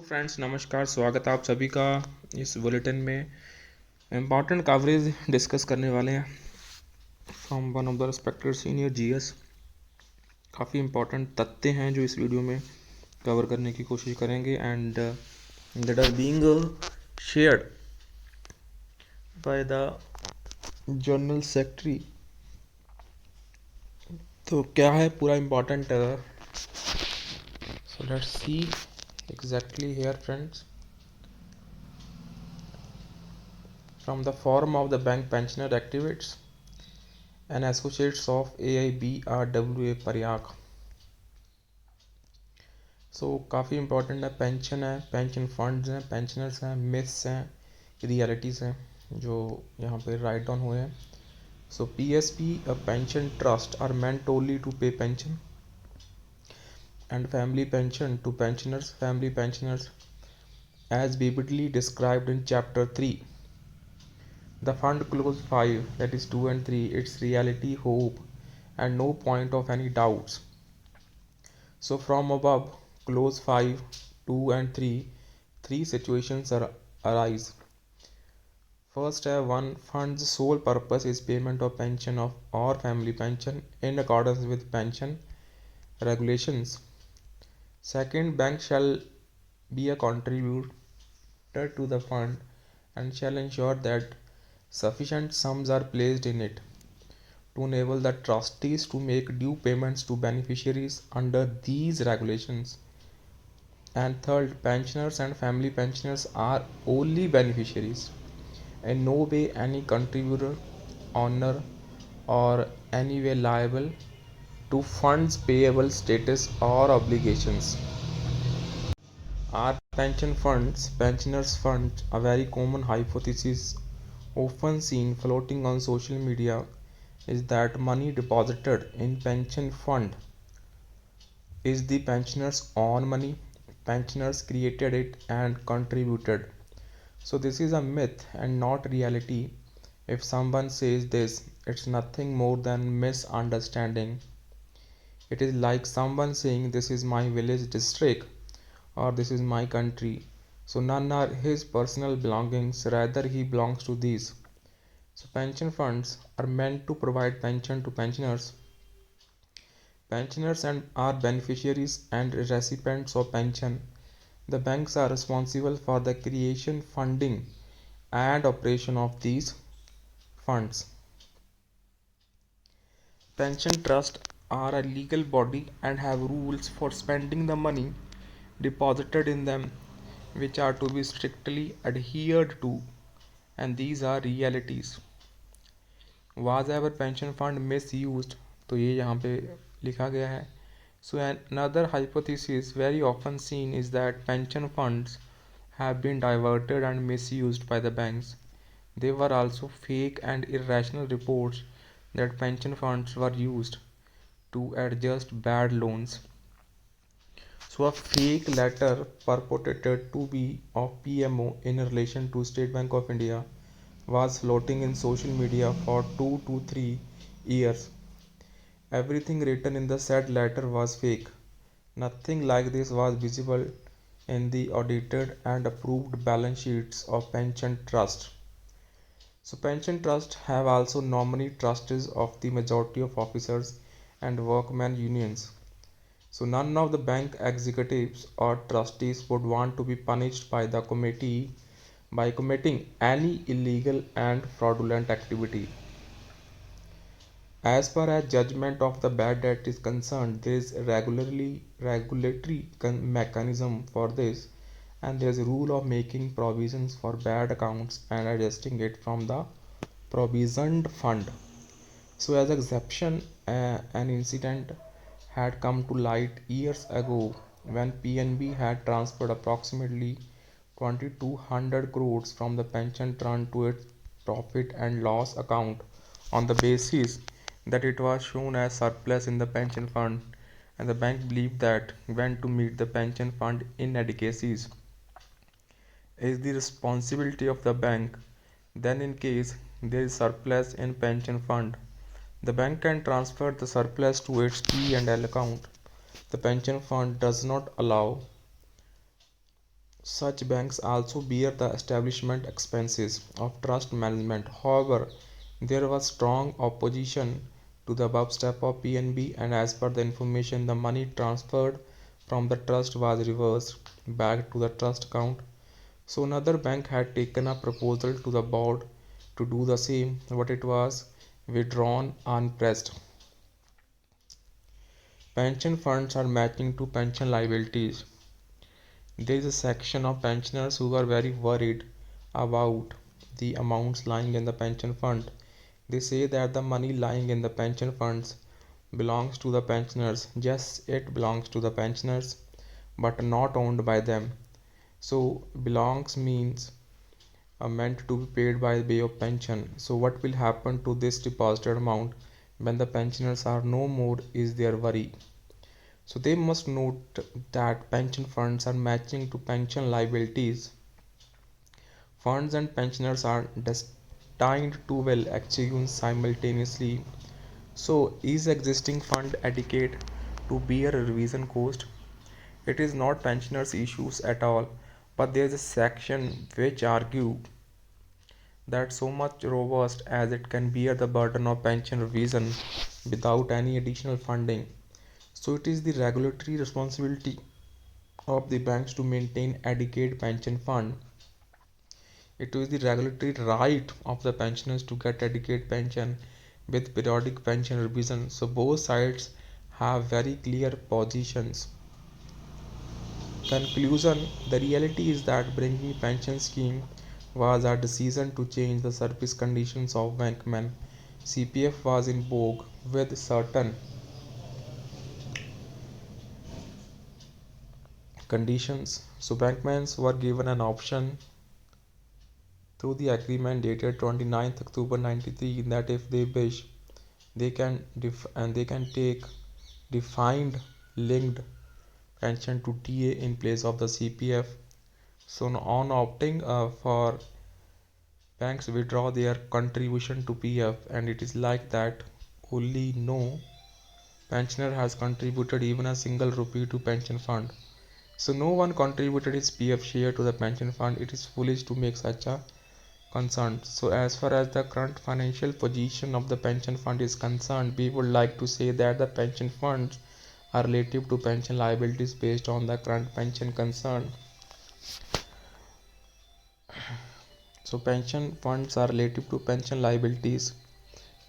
Friends नमस्कार, स्वागत है आप सभी का इस बुलेटिन में। इम्पॉर्टेंट कवरेज डिस्कस करने वाले हैं from one of the respected senior GS. काफ़ी इम्पॉर्टेंट तथ्य हैं जो इस वीडियो में कवर करने की कोशिश करेंगे and that are being shared by the general secretary. तो क्या है पूरा important, so let's see exactly here friends. From the forum of the bank pensioner activates and associates of AIBRWA Paryak। सो काफ़ी इंपॉर्टेंट है, पेंशन है, pension funds हैं, pensioners हैं, myths हैं, रियलिटीज़ हैं जो यहाँ पे राइट डाउन हुए हैं। सो PSP a pension trust are meant only to pay pension and family pension to pensioners, family pensioners as vividly described in chapter 3. The fund clause 5, that is 2 and 3, its reality, hope and no point of any doubts. So from above clause 5, 2 and 3, three situations arise. First, one fund's sole purpose is payment of pension of or family pension in accordance with pension regulations. Second, bank shall be a contributor to the fund and shall ensure that sufficient sums are placed in it to enable the trustees to make due payments to beneficiaries under these regulations. And third, pensioners and family pensioners are only beneficiaries, in no way any contributor, owner, or any way liable to funds payable status or obligations. Are pension funds, pensioners' funds, a very common hypothesis often seen floating on social media is that money deposited in pension fund is the pensioner's own money. Pensioners created it and contributed. So this is a myth and not reality. If someone says this, it's nothing more than misunderstanding. It is like someone saying this is my village district or this is my country. So none are his personal belongings, rather he belongs to these. So pension funds are meant to provide pension to pensioners. Pensioners are beneficiaries and recipients of pension. The banks are responsible for the creation, funding, and operation of these funds. Pension trusts are a legal body and have rules for spending the money deposited in them, which are to be strictly adhered to, and these are realities. Was ever pension fund misused? तो ये यहाँ पे लिखा गया है. So another hypothesis very often seen is that pension funds have been diverted and misused by the banks. There were also fake and irrational reports that pension funds were used to adjust bad loans. So a fake letter purported to be of PMO in relation to State Bank of India was floating in social media for 2 to 3 years. Everything written in the said letter was fake. Nothing like this was visible in the audited and approved balance sheets of pension trusts. So pension trusts have also nominee trustees of the majority of officers and workmen unions. So none of the bank executives or trustees would want to be punished by the committee by committing any illegal and fraudulent activity. As far as judgment of the bad debt is concerned, there is a regulatory mechanism for this, and there is a rule of making provisions for bad accounts and adjusting it from the provisioned fund. So, as exception, an incident had come to light years ago when PNB had transferred approximately 2200 crores from the pension fund to its profit and loss account on the basis that it was shown as surplus in the pension fund, and the bank believed that when to meet the pension fund inadequacies is the responsibility of the bank. Then in case there is surplus in pension fund, the bank can transfer the surplus to its P&L account. The pension fund does not allow Such banks also bear the establishment expenses of trust management. However, there was strong opposition to the above step of PNB, and as per the information, the money transferred from the trust was reversed back to the trust account. So another bank had taken a proposal to the board to do the same, but it was withdrawn unpressed. Pension funds are matching to pension liabilities. There is a section of pensioners who are very worried about the amounts lying in the pension fund. They say that the money lying in the pension funds belongs to the pensioners. Yes, it belongs to the pensioners, but not owned by them. So, belongs means are meant to be paid by way of pension. So, what will happen to this deposited amount when the pensioners are no more is their worry. So, they must note that pension funds are matching to pension liabilities. Funds and pensioners are destined to well execute simultaneously. So, is existing fund adequate to bear a revision cost? It is not pensioners' issues at all, but there is a section which argue that so much robust as it can bear the burden of pension revision without any additional funding. So, it is the regulatory responsibility of the banks to maintain adequate pension fund. It is the regulatory right of the pensioners to get adequate pension with periodic pension revision. So both sides have very clear positions. Conclusion: the reality is that bringing pension scheme was a decision to change the service conditions of bankmen. CPF was in vogue with certain conditions. So bankmen were given an option through the agreement dated 29th October 93 that if they wish they can take defined linked pension to TA in place of the CPF. So on opting for banks withdraw their contribution to PF, and it is like that only no pensioner has contributed even a single rupee to pension fund. So no one contributed his PF share to the pension fund. It is foolish to make such a concern. So as far as the current financial position of the pension fund is concerned, we would like to say that the pension funds are relative to pension liabilities based on the current pension concern. So pension funds are relative to pension liabilities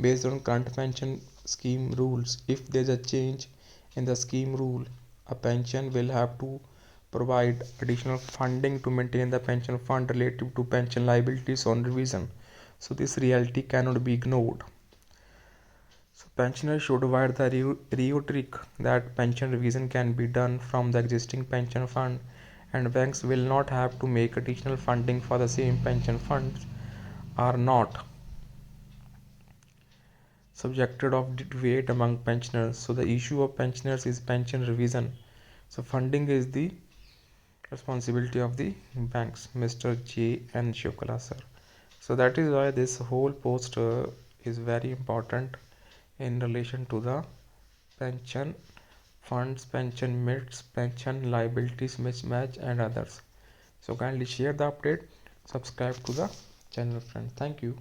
based on current pension scheme rules. If there is a change in the scheme rule, a pension will have to provide additional funding to maintain the pension fund relative to pension liabilities on revision. So this reality cannot be ignored. So pensioners should avoid the rhetoric that pension revision can be done from the existing pension fund, and banks will not have to make additional funding for the same pension funds are not subjected of debate among pensioners. So the issue of pensioners is pension revision. So funding is the responsibility of the banks, Mr. J. N. Shukla sir. So that is why this whole post is very important in relation to the pension funds, pension myths, pension liabilities mismatch, and others. So kindly share the update, subscribe to the channel, friend. Thank you.